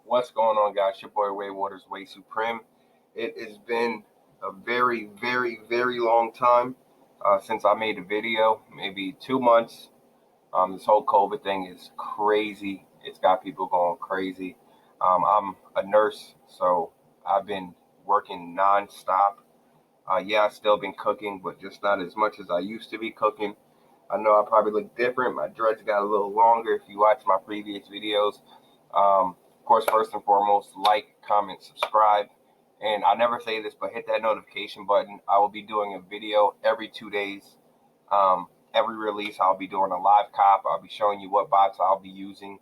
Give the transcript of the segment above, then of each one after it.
What's going on, guys? Your boy Way Waters, Way Supreme. It has been a very, very, very long time since I made a video, maybe 2 months. This whole COVID thing is crazy. It's got people going crazy. I'm a nurse, so I've been working nonstop. Yeah, I've still been cooking, but just not as much as I used to be cooking. I know I probably look different. My dreads got a little longer if you watch my previous videos. Of course, first and foremost, like, comment, subscribe. And I never say this, but hit that notification button. I will be doing a video every 2 days. Every release, I'll be doing a live cop. I'll be showing you what bots I'll be using.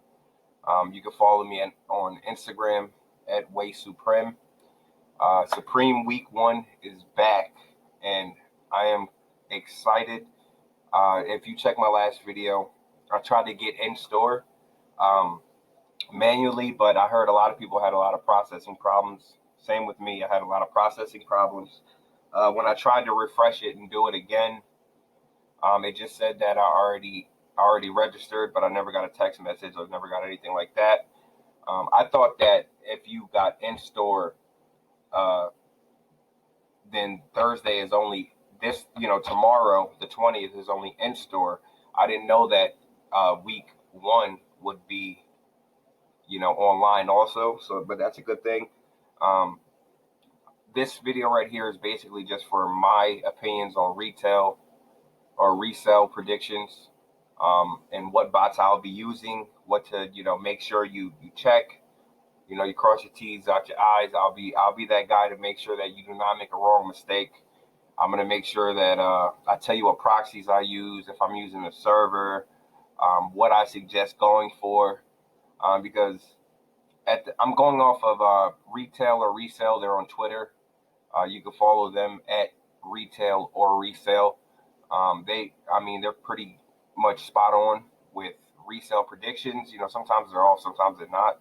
You can follow me on Instagram at Way Supreme. Supreme Week 1 is back, and I am excited. If you check my last video, I tried to get Instore manually, but I heard a lot of people had a lot of processing problems. Same with me. I had a lot of processing problems. When I tried to refresh it and do it again, it just said that I already registered, but I never got a text message. I never got anything like that. I thought that if you got Instore, then Thursday is only this, tomorrow, the 20th, is only Instore. I didn't know that week 1 would be, online also. So, but that's a good thing. This video right here is basically just for my opinions on retail or resell predictions, and what bots I'll be using, what to, make sure you check, you cross your T's, dot your I's. I'll be that guy to make sure that you do not make a wrong mistake. I'm going to make sure that I tell you what proxies I use, if I'm using a server, what I suggest going for, because I'm going off of Retail or Resell. They're on Twitter. You can follow them at Retail or Resell. They're pretty much spot on with resale predictions. Sometimes they're off, sometimes they're not,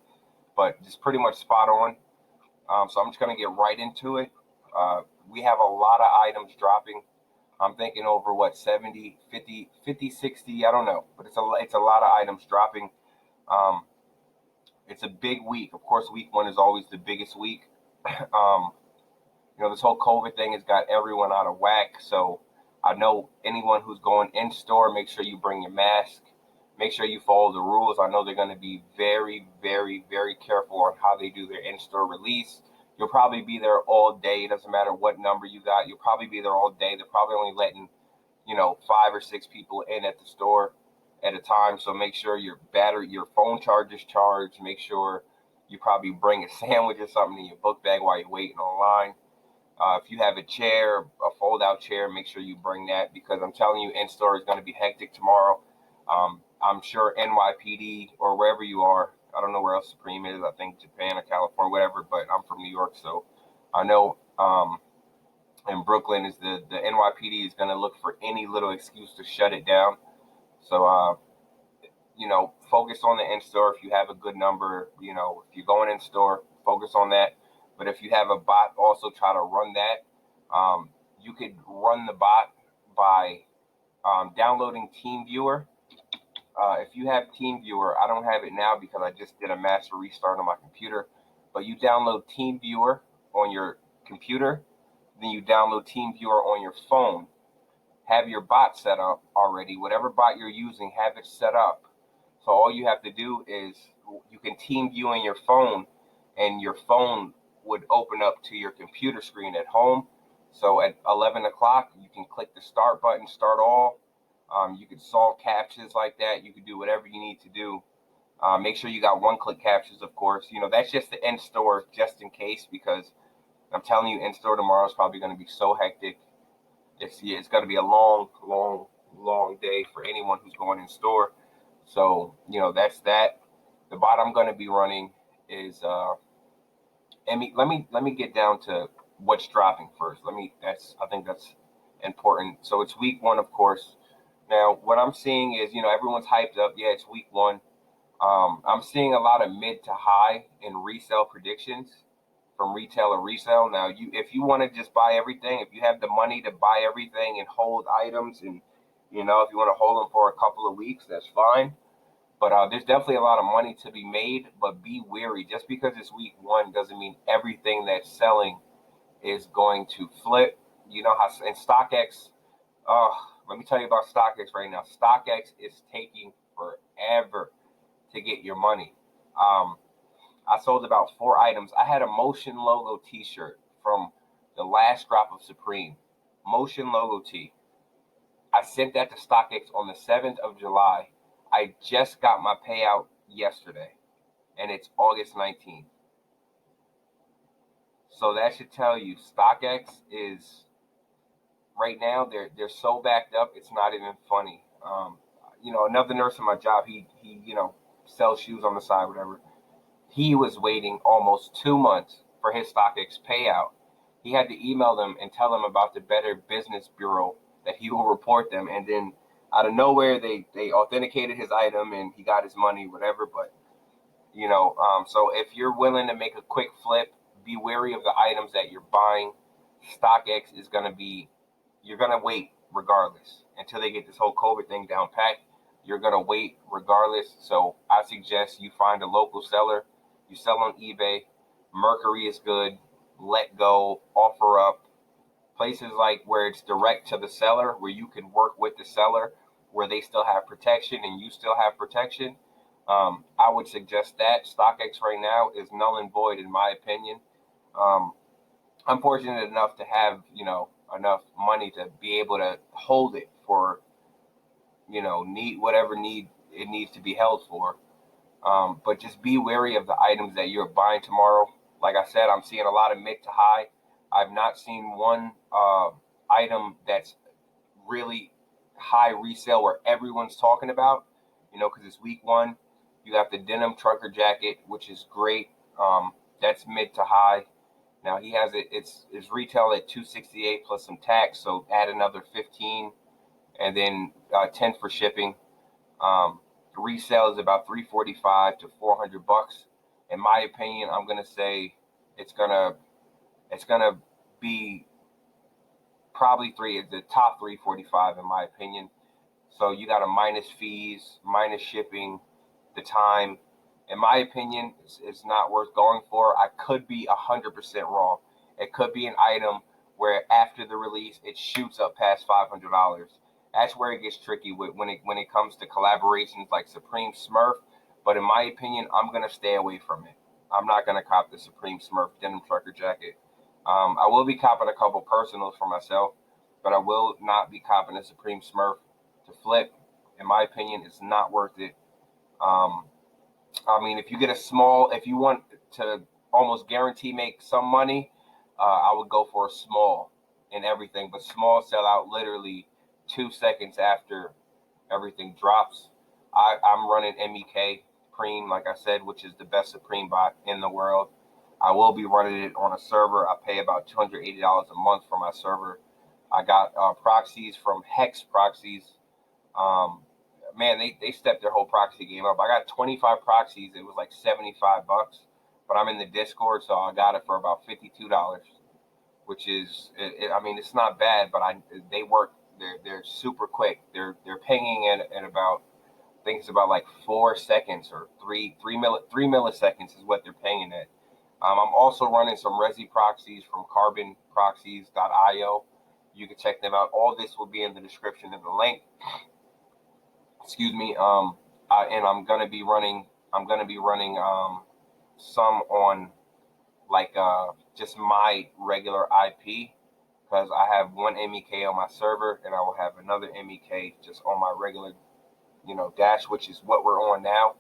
but just pretty much spot on. So I'm just going to get right into it. We have a lot of items dropping. I'm thinking over 70, 50, 60, I don't know, but it's a lot of items dropping. It's a big week. Of course, week 1 is always the biggest week. This whole COVID thing has got everyone out of whack. So I know anyone who's going in store, make sure you bring your mask. Make sure you follow the rules. I know they're going to be very, very, very careful on how they do their in-store release. You'll probably be there all day. It doesn't matter what number you got. You'll probably be there all day. They're probably only letting, 5 or 6 people in at the store at a time. So make sure your phone charge is charged. Make sure you probably bring a sandwich or something in your book bag while you're waiting online. If you have a chair, a fold-out chair, make sure you bring that, because I'm telling you, in-store is going to be hectic tomorrow. I'm sure NYPD or wherever you are, I don't know where else Supreme is, I think Japan or California, whatever, but I'm from New York, so I know in Brooklyn is the NYPD is going to look for any little excuse to shut it down. So, focus on the in-store. If you have a good number, if you're going in-store, focus on that. But if you have a bot, also try to run that. You could run the bot by downloading TeamViewer. If you have TeamViewer, I don't have it now because I just did a master restart on my computer. But you download TeamViewer on your computer, then you download TeamViewer on your phone. Have your bot set up already. Whatever bot you're using, have it set up. So all you have to do is you can TeamView on your phone, and your phone would open up to your computer screen at home. So at 11 o'clock, you can click the start button, start all. You could solve captchas like that. You could do whatever you need to do. Make sure you got one-click captchas, of course. That's just the in-store, just in case, because I'm telling you, in-store tomorrow is probably going to be so hectic. It's going to be a long, long, long day for anyone who's going in store. So, that's that. The bot I'm going to be running is, let me get down to what's dropping first. I think that's important. So it's week 1, of course. Now, what I'm seeing is, everyone's hyped up. Yeah, it's week 1. I'm seeing a lot of mid to high in resale predictions from retail or resell. Now, if you want to just buy everything, if you have the money to buy everything and hold items, and if you want to hold them for a couple of weeks, that's fine. But there's definitely a lot of money to be made, but be wary. Just because it's week one doesn't mean everything that's selling is going to flip. You know how in StockX, let me tell you about StockX right now. StockX is taking forever to get your money. I sold about 4 items. I had a Motion logo t-shirt from the last drop of Supreme. Motion logo tee. I sent that to StockX on the 7th of July. I just got my payout yesterday, and it's August 19th. So that should tell you StockX is right now they're so backed up it's not even funny. Another nurse in my job, he sells shoes on the side, whatever. He was waiting almost 2 months for his StockX payout. He had to email them and tell them about the Better Business Bureau that he will report them, and then out of nowhere they authenticated his item and he got his money, whatever. But so if you're willing to make a quick flip, be wary of the items that you're buying. StockX is going to be, you're going to wait regardless until they get this whole COVID thing down pat. You're going to wait regardless. So I suggest you find a local seller. You sell on eBay. Mercury is good. Let Go, OfferUp. Places like where it's direct to the seller, where you can work with the seller, where they still have protection and you still have protection. I would suggest that. StockX right now is null and void in my opinion. I'm fortunate enough to have, enough money to be able to hold it for, need whatever need it needs to be held for. But just be wary of the items that you're buying tomorrow. Like I said, I'm seeing a lot of mid to high. I've not seen one item that's really high resale where everyone's talking about, because it's week one. You got the denim trucker jacket, which is great. That's mid to high. Now he has it. It's retail at $268 plus some tax, so add another 15, and then 10 for shipping. Resale is about $345 to $400. In my opinion, I'm gonna say it's gonna be probably the top 345 in my opinion. So you got to minus fees, minus shipping, the time. In my opinion, it's not worth going for. I could be 100% wrong. It could be an item where after the release it shoots up past $500. That's where it gets tricky when it comes to collaborations like Supreme Smurf. But in my opinion, I'm gonna stay away from it. I'm not gonna cop the Supreme Smurf denim trucker jacket. I will be copping a couple personals for myself, but I will not be copping a Supreme Smurf to flip. In my opinion, it's not worth it. If you get if you want to almost guarantee make some money, I would go for a small and everything. But small sell out literally 2 seconds after everything drops. I'm running MEKPREME, like I said, which is the best Supreme bot in the world. I will be running it on a server. I pay about $280 a month for my server. I got proxies from Hex Proxies. Man, they stepped their whole proxy game up. I got 25 proxies. It was like $75, but I'm in the Discord, so I got it for about $52, which is, it's not bad, but they work. They're super quick. They're pinging at about, I think it's about like 4 seconds or 3 milliseconds is what they're pinging at. I'm also running some Resi proxies from carbonproxies.io. You can check them out. All this will be in the description of the link. Excuse me. And I'm gonna be running some on like just my regular IP, because I have one MEK on my server and I will have another MEK just on my regular dash, which is what we're on now.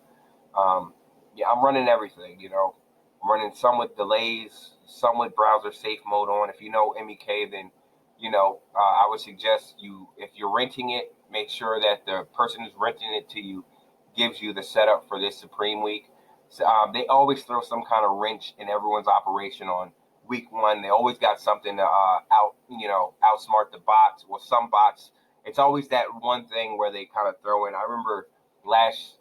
I'm running everything. I'm running some with delays, some with browser safe mode on. If you know MEK, then I would suggest if you're renting it, make sure that the person who's renting it to you gives you the setup for this Supreme week. So, they always throw some kind of wrench in everyone's operation on week one. They always got something to outsmart the bots. Well, some bots, it's always that one thing where they kind of throw in. I remember last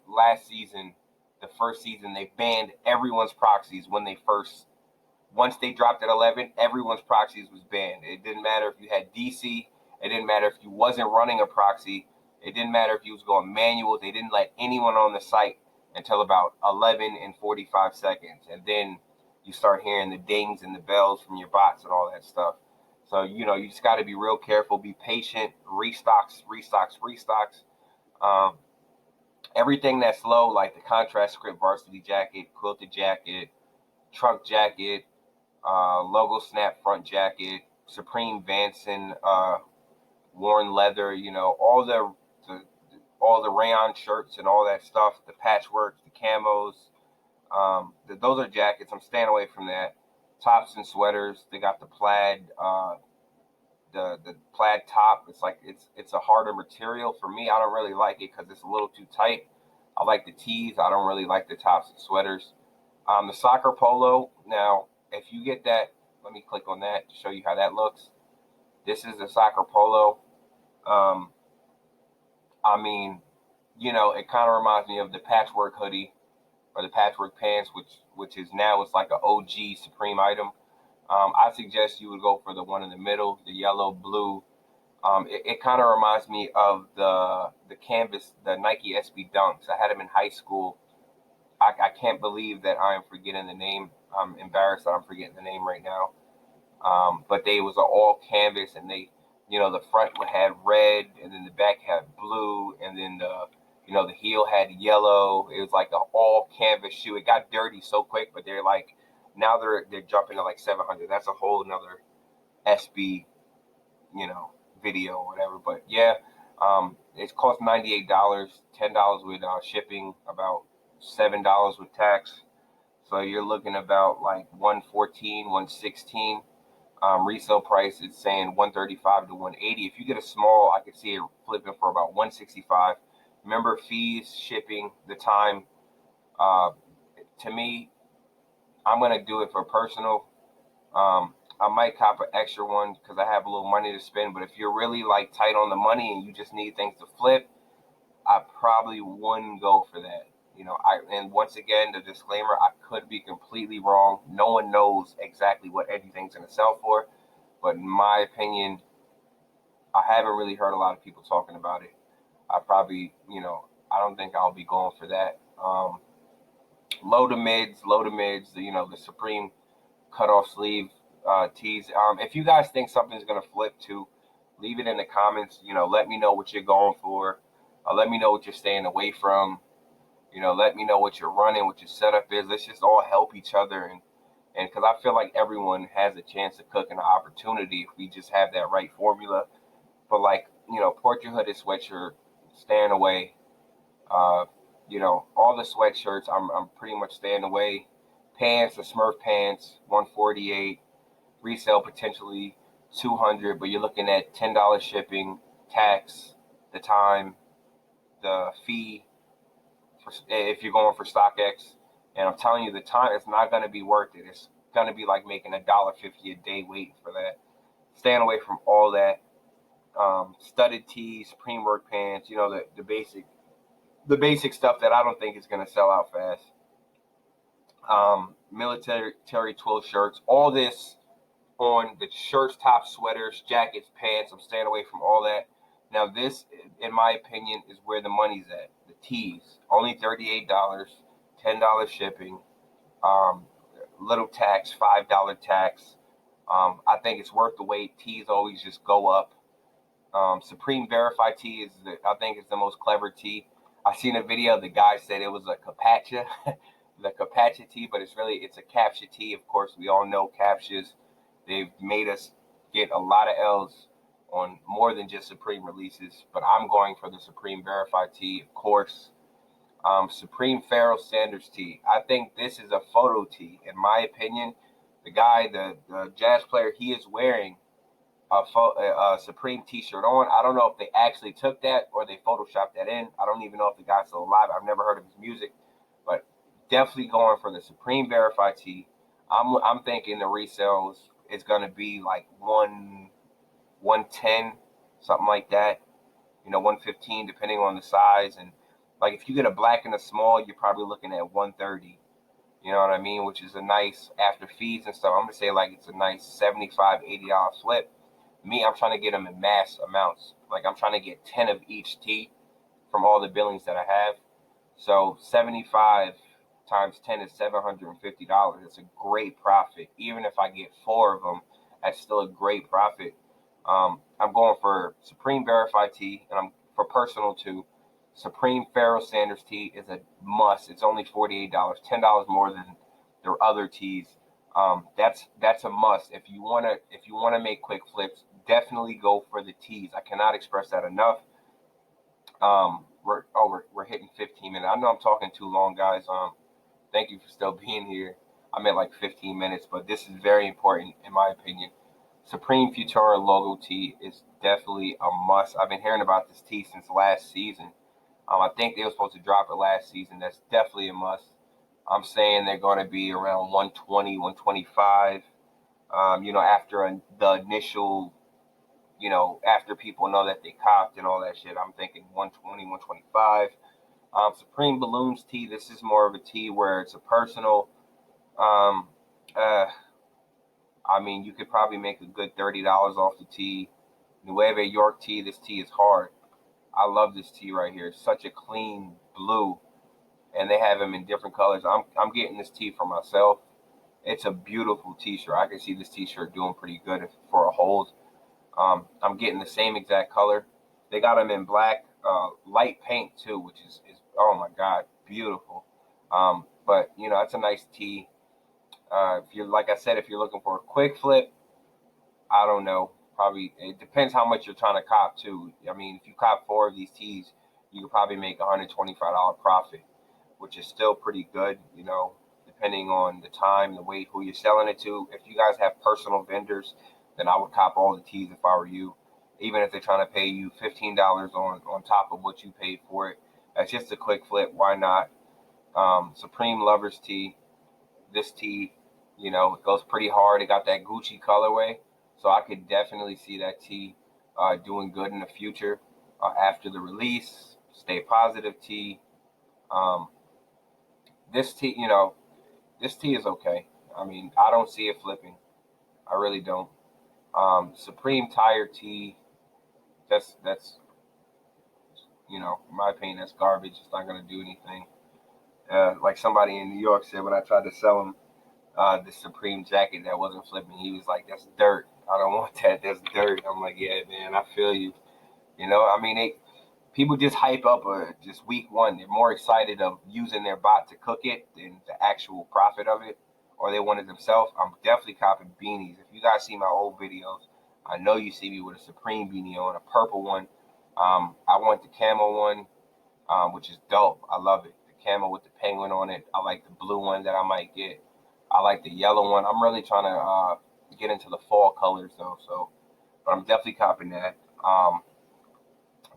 season, the first season, they banned everyone's proxies once they dropped at 11, everyone's proxies was banned. It didn't matter if you had DC. It didn't matter if you wasn't running a proxy. It didn't matter if you was going manual. They didn't let anyone on the site until about 11 and 45 seconds. And then you start hearing the dings and the bells from your bots and all that stuff. So, you know, you just got to be real careful, be patient, restocks. Everything that's low, like the contrast script varsity jacket, quilted jacket, truck jacket, logo snap front jacket, Supreme Vanson, worn leather, you know, all the rayon shirts and all that stuff, the patchwork, the camos, those are jackets. I'm staying away from that. Tops and sweaters, they got the plaid, the plaid top. It's like it's a harder material for me. I don't really like it because it's a little too tight. I like the tees. I don't really like the tops and sweaters. The soccer polo. Now, if you get that, let me click on that to show you how that looks. This is the soccer polo. I mean, you know, it kind of reminds me of the patchwork hoodie or the patchwork pants, which is now it's like an OG Supreme item. I suggest you would go for the one in the middle, the yellow, blue. It kind of reminds me of the canvas, the Nike SB Dunks. I had them in high school. I can't believe that I am forgetting the name. I'm embarrassed that I'm forgetting the name right now. But they was all canvas, and they, you know, the front had red, and then the back had blue, and then the heel had yellow. It was like an all canvas shoe. It got dirty so quick, but they're like, now they're jumping to like 700. That's a whole another SB, you know, video or whatever. But yeah, it cost $98, $10 with shipping, about $7 with tax. So you're looking about like 114, 116. Resale price is saying 135 to 180. If you get a small, I could see it flipping for about 165. Remember, fees, shipping, the time. To me, I'm gonna do it for personal. I might cop an extra one because I have a little money to spend. But if you're really like tight on the money and you just need things to flip, I probably wouldn't go for that. You know, and once again, the disclaimer, I could be completely wrong. No one knows exactly what anything's going to sell for. But in my opinion, I haven't really heard a lot of people talking about it. I probably, you know, I don't think I'll be going for that. Low to mids, you know, the Supreme cutoff sleeve tees. If you guys think something's going to flip too, leave it in the comments. You know, let me know what you're going for. Let me know what you're staying away from. You know, let me know what you're running, what your setup is. Let's just all help each other. And because I feel like everyone has a chance to cook and an opportunity if we just have that right formula. But like, you know, portrait hooded sweatshirt, staying away. You know, all the sweatshirts, I'm pretty much staying away. Pants, the Smurf pants, 148. Resale potentially 200, but you're looking at $10 shipping, tax, the time, the fee. If you're going for StockX, and I'm telling you, the time is not going to be worth it. It's going to be like making $1.50 a day waiting for that. Staying away from all that. Studded tees, Supreme work pants, you know, the basic stuff that I don't think is going to sell out fast. Military twill shirts, all this on the shirts, tops, sweaters, jackets, pants. I'm staying away from all that. Now this, in my opinion, is where the money's at. The tees, only $38, $10 shipping, little tax, $5 tax. I think it's worth the wait. Tees always just go up. Supreme Verified tee I think it's the most clever tee. I seen a video. The guy said it was a Capacha, the Capacha tee, but it's a captcha tee. Of course, we all know captchas. They've made us get a lot of L's on more than just Supreme releases, but I'm going for the Supreme Verified tee, of course. Supreme Pharoah Sanders tee. I think this is a photo tee. In my opinion, the guy, the jazz player, he is wearing a Supreme t-shirt on. I don't know if they actually took that or they photoshopped that in. I don't even know if the guy's still alive. I've never heard of his music, but definitely going for the Supreme Verified tee. I'm thinking the resales is going to be like 110, something like that. You know, 115 depending on the size. And like if you get a black and a small, you're probably looking at 130. You know what I mean? Which is a nice, after fees and stuff, I'm gonna say like it's a nice $75, $80 flip. Me, I'm trying to get them in mass amounts. Like I'm trying to get 10 of each tee. from all the billings that I have. So 75 times 10 is $750. It's a great profit. Even if I get 4 of them, that's still a great profit. I'm going for Supreme Verified Tea, and I'm for personal too. Supreme Pharaoh Sanders tea is a must. It's only $48, $10 more than their other teas. That's a must. If you wanna make quick flips, definitely go for the teas. I cannot express that enough. We're hitting 15 minutes. I know I'm talking too long, guys. Thank you for still being here. I'm at like 15 minutes, but this is very important in my opinion. Supreme Futura logo tea is definitely a must. I've been hearing about this tea since last season. I think they were supposed to drop it last season. That's definitely a must. I'm saying they're going to be around 120, 125. After the initial, after people know that they copped and all that shit, I'm thinking 120, 125. Supreme Balloons tea. This is more of a tea where it's a personal. You could probably make a good $30 off the tea. Nueve York tea. This tea is hard. I love this tea right here. It's such a clean blue, and they have them in different colors. I'm getting this tea for myself. It's a beautiful t-shirt. I can see this t-shirt doing pretty good for a hold. I'm getting the same exact color. They got them in black, light paint too, which is oh my god, beautiful. But it's a nice tea. If you're if you're looking for a quick flip, I don't know. Probably it depends how much you're trying to cop too. If you cop 4 of these teas, you could probably make $125 profit, which is still pretty good. Depending on the time, the weight, who you're selling it to. If you guys have personal vendors, then I would cop all the teas if I were you. Even if they're trying to pay you $15 on top of what you paid for it, that's just a quick flip. Why not? Supreme Lovers tea. This tea, it goes pretty hard. It got that Gucci colorway. So I could definitely see that tea doing good in the future after the release. Stay Positive tea. This tea, this tea is okay. I don't see it flipping. I really don't. Supreme Tire tea. That's in my opinion, that's garbage. It's not gonna do anything. Like somebody in New York said when I tried to sell him the Supreme jacket that wasn't flipping, he was like, "That's dirt. I don't want that. That's dirt." I'm like, "Yeah, man, I feel you." People just hype up just week one. They're more excited of using their bot to cook it than the actual profit of it, or they want it themselves. I'm definitely copping beanies. If you guys see my old videos, I know you see me with a Supreme beanie on, a purple one. I want the camo one, which is dope. I love it. The camo with the penguin on it. I like the blue one that I might get. I like the yellow one. I'm really trying to get into the fall colors though, but I'm definitely copping that.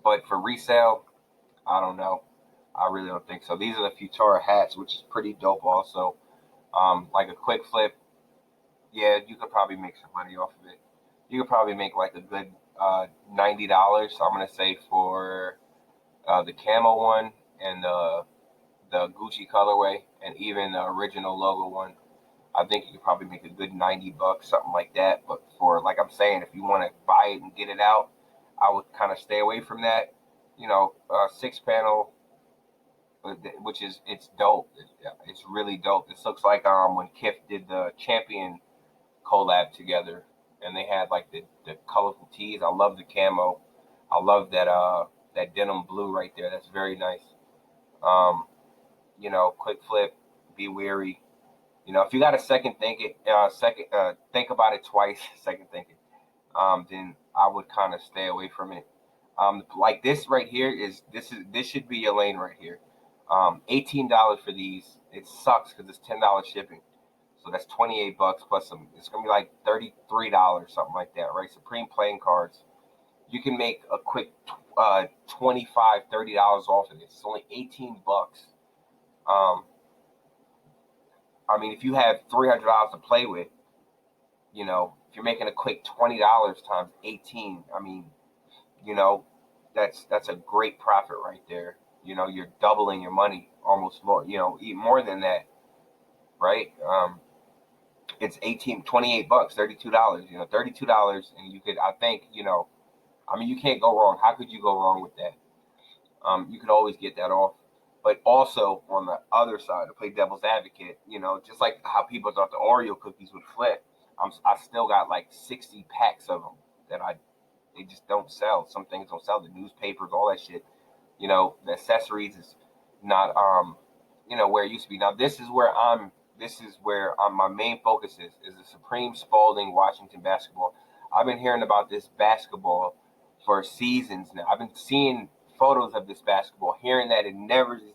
But for resale, I don't know. I really don't think so. These are the Futura hats, which is pretty dope also. Like a quick flip, yeah, you could probably make some money off of it. You could probably make like a good $90. I'm gonna say for the camo one and the Gucci colorway, and even the original logo one. I think you could probably make a good $90, something like that. But for, like I'm saying, if you want to buy it and get it out, I would kind of stay away from that. 6-panel, it's dope. It's really dope. This looks like when Kif did the Champion collab together, and they had like the colorful tees. I love the camo. I love that denim blue right there. That's very nice. Quick flip, be wary. If you got a second think about it twice, second thinking, then I would kind of stay away from it. Like this right here this should be your lane right here. $18 for these. It sucks because it's $10 shipping, so that's $28 plus some. It's gonna be like $33, something like that, right? Supreme playing cards. You can make a quick $25, $30 off of this. It's only $18. If you have $300 to play with, if you're making a quick $20 times 18, that's a great profit right there. You're doubling your money, almost more, even more than that, right? It's $28, $32, $32, and you could, I think, you can't go wrong. How could you go wrong with that? You could always get that off. But also on the other side, to play devil's advocate, you know, just like how people thought the Oreo cookies would flip, I still got like 60 packs of them that they just don't sell. Some things don't sell. The newspapers, all that shit. You know, the accessories is not you know, where it used to be. Now this is where my main focus is the Supreme Spalding Washington basketball. I've been hearing about this basketball for seasons now. I've been seeing photos of this basketball, hearing that it's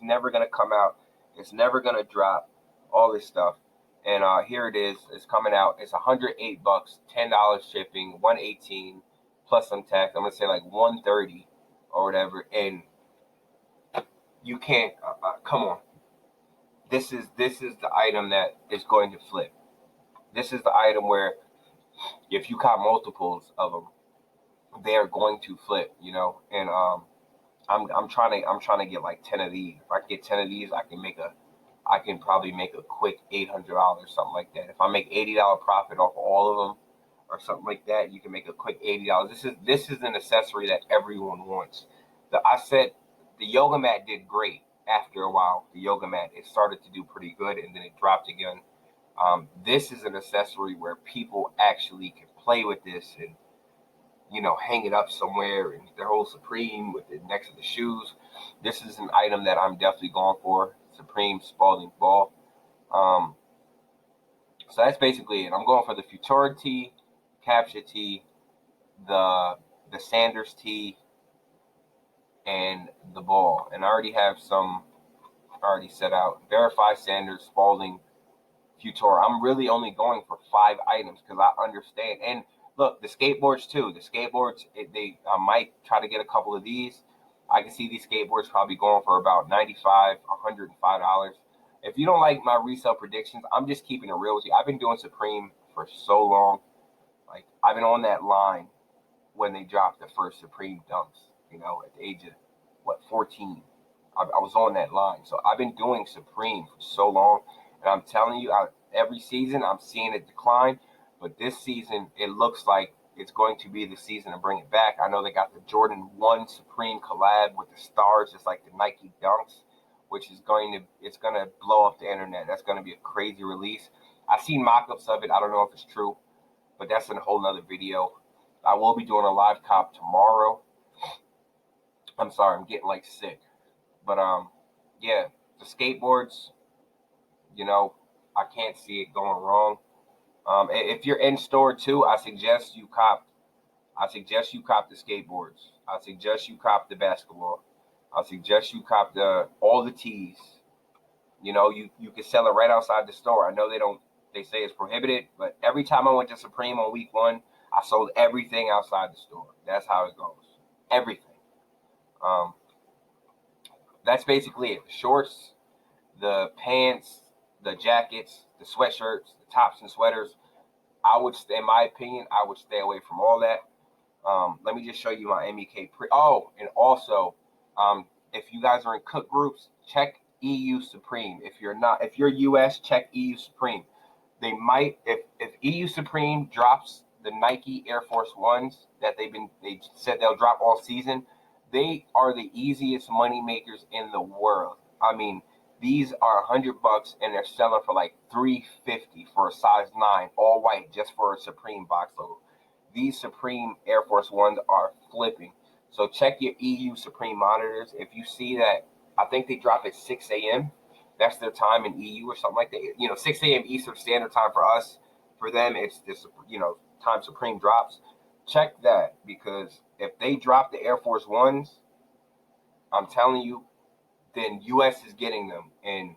never gonna come out, it's never gonna drop, all this stuff. And here it is. It's coming out. It's $108, $10 shipping, $118 plus some tax. I'm gonna say like $130 or whatever. And you can't. Come on. This is the item that is going to flip. This is the item where if you caught multiples of them, they are going to flip. You know. And I'm trying to get like 10 of these. If I get 10 of these, I can probably make a quick $800, something like that. If I make $80 profit off all of them, or something like that, you can make a quick $80. This is an accessory that everyone wants. I said the yoga mat did great. After a while, the yoga mat, it started to do pretty good, and then it dropped again. This is an accessory where people actually can play with this and, you know, hang it up somewhere, and their whole Supreme with it next to the shoes. This is an item that I'm definitely going for. Supreme Spalding ball. So that's basically it. I'm going for the Futura tee, Capture tee, the Sanders tee, and the ball. And I already have some already set out. Verify Sanders, Spalding, Futura. I'm really only going for 5 items because I understand. And look, the skateboards too. The skateboards, I might try to get a couple of these. I can see these skateboards probably going for about $95, $105. If you don't like my resale predictions, I'm just keeping it real with you. I've been doing Supreme for so long. Like, I've been on that line when they dropped the first Supreme dunks, you know, at the age of, 14. I was on that line. So I've been doing Supreme for so long. And I'm telling you, every season I'm seeing it decline. But this season, it looks like it's going to be the season to bring it back. I know they got the Jordan 1 Supreme collab with the stars, just like the Nike dunks, which is it's going to blow up the internet. That's going to be a crazy release. I've seen mock-ups of it. I don't know if it's true, but that's in a whole nother video. I will be doing a live cop tomorrow. I'm sorry, I'm getting like sick. But yeah, the skateboards, you know, I can't see it going wrong. If you're in store too, I suggest you cop the skateboards. I suggest you cop the basketball. I suggest you cop all the tees. You know, you can sell it right outside the store. I know they say it's prohibited, but every time I went to Supreme on week 1, I sold everything outside the store. That's how it goes. Everything. That's basically it. The shorts, the pants, the jackets, the sweatshirts, the tops and sweaters. In my opinion, I would stay away from all that. Let me just show you my MEKPREME. Oh, and also, if you guys are in cook groups, check EU Supreme. If you're US, check EU Supreme. They might, if EU Supreme drops the Nike Air Force Ones that they said they'll drop all season, they are the easiest money makers in the world. I mean, these are $100 and they're selling for like $350 for a size 9, all white, just for a Supreme box logo. These Supreme Air Force Ones are flipping. So check your EU Supreme monitors. If you see that, I think they drop at 6 a.m. That's their time in EU or something like that. You know, 6 a.m. Eastern Standard Time for us. For them, it's this, you know, time Supreme drops. Check that, because if they drop the Air Force Ones, I'm telling you, then US is getting them, and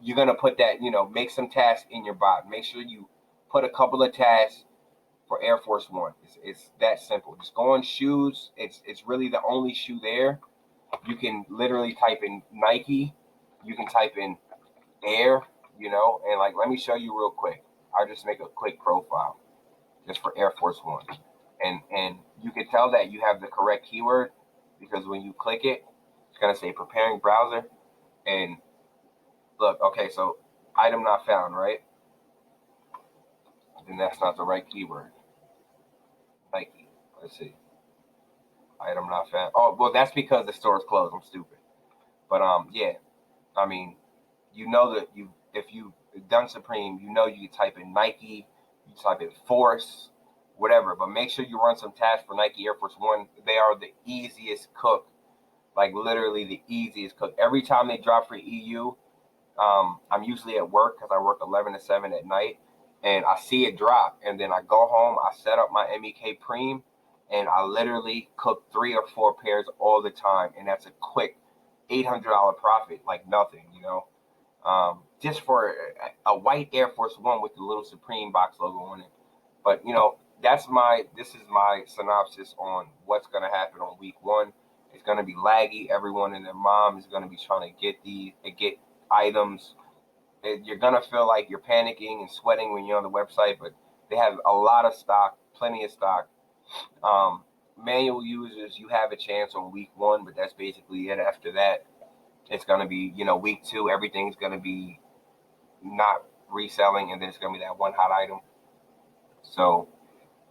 you're gonna put that, you know, make some tasks in your bot. Make sure you put a couple of tasks for Air Force One. It's that simple. Just go on shoes. It's really the only shoe there. You can literally type in Nike. You can type in Air, you know, and like, let me show you real quick. I'll just make a quick profile just for Air Force One. And you can tell that you have the correct keyword, because when you click it, it's going to say preparing browser. And look, okay, so item not found, right? Then that's not the right keyword. Nike. Let's see. Item not found. Oh, well, that's because the store is closed. I'm stupid. But yeah, I mean, you know that if you've done Supreme, you know you can type in Nike, you type in Force, whatever. But make sure you run some tasks for Nike Air Force One. They are the easiest cook, like literally the easiest cook. Every time they drop for EU, I'm usually at work because I work 11 to 7 at night, and I see it drop, and then I go home, I set up my MEKPREME, and I literally cook 3 or 4 pairs all the time, and that's a quick $800 profit, like nothing, you know. Just for a white Air Force One with the little Supreme box logo on it. But you know, this is my synopsis on what's going to happen on week 1. It's going to be laggy. Everyone and their mom is going to be trying to get items. You're going to feel like you're panicking and sweating when you're on the website, but they have a lot of stock, plenty of stock. Manual users, you have a chance on week 1, but that's basically it. After that, it's going to be, you know, week 2, everything's going to be not reselling, and then it's going to be that one hot item. So,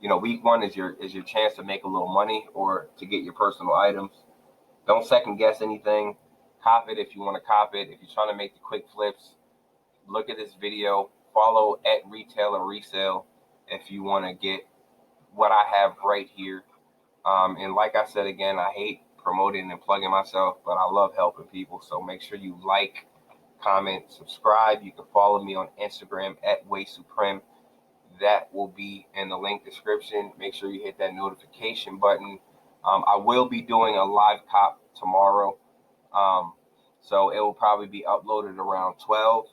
you know, week 1 is your chance to make a little money or to get your personal items. Don't second guess anything. Cop it if you want to cop it. If you're trying to make the quick flips, look at this video. Follow at Retail or Resell if you want to get what I have right here. And like I said again, I hate promoting and plugging myself, but I love helping people. So make sure you like, comment, subscribe. You can follow me on Instagram at YOURE. That will be in the link description. Make sure you hit that notification button. I will be doing a live cop tomorrow. So it will probably be uploaded around 12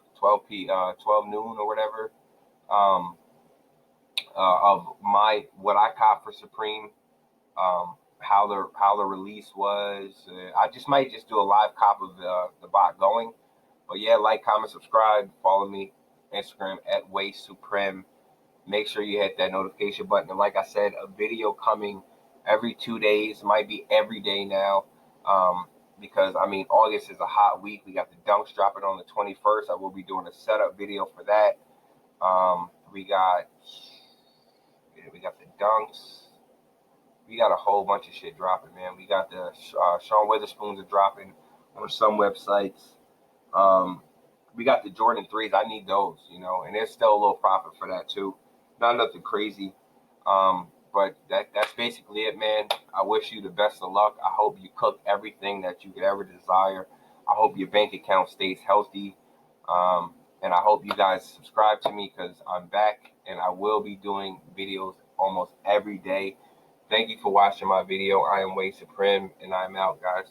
noon or whatever. Of what I cop for Supreme. How the release was. I might just do a live cop of the bot going. But yeah, like, comment, subscribe, follow me, Instagram at YOURE. Make sure you hit that notification button. And like I said, a video coming every 2 days, might be every day now. Because I mean, August is a hot week. We got the dunks dropping on the 21st. I will be doing a setup video for that. We got the dunks. We got a whole bunch of shit dropping, man. We got the Sean Witherspoons are dropping on some websites. We got the Jordan 3s. I need those, you know, and there's still a little profit for that too. Not nothing crazy. But that's basically it, man. I wish you the best of luck. I hope you cook everything that you could ever desire. I hope your bank account stays healthy. And I hope you guys subscribe to me because I'm back and I will be doing videos almost every day. Thank you for watching my video. I am YOURE and I'm out, guys.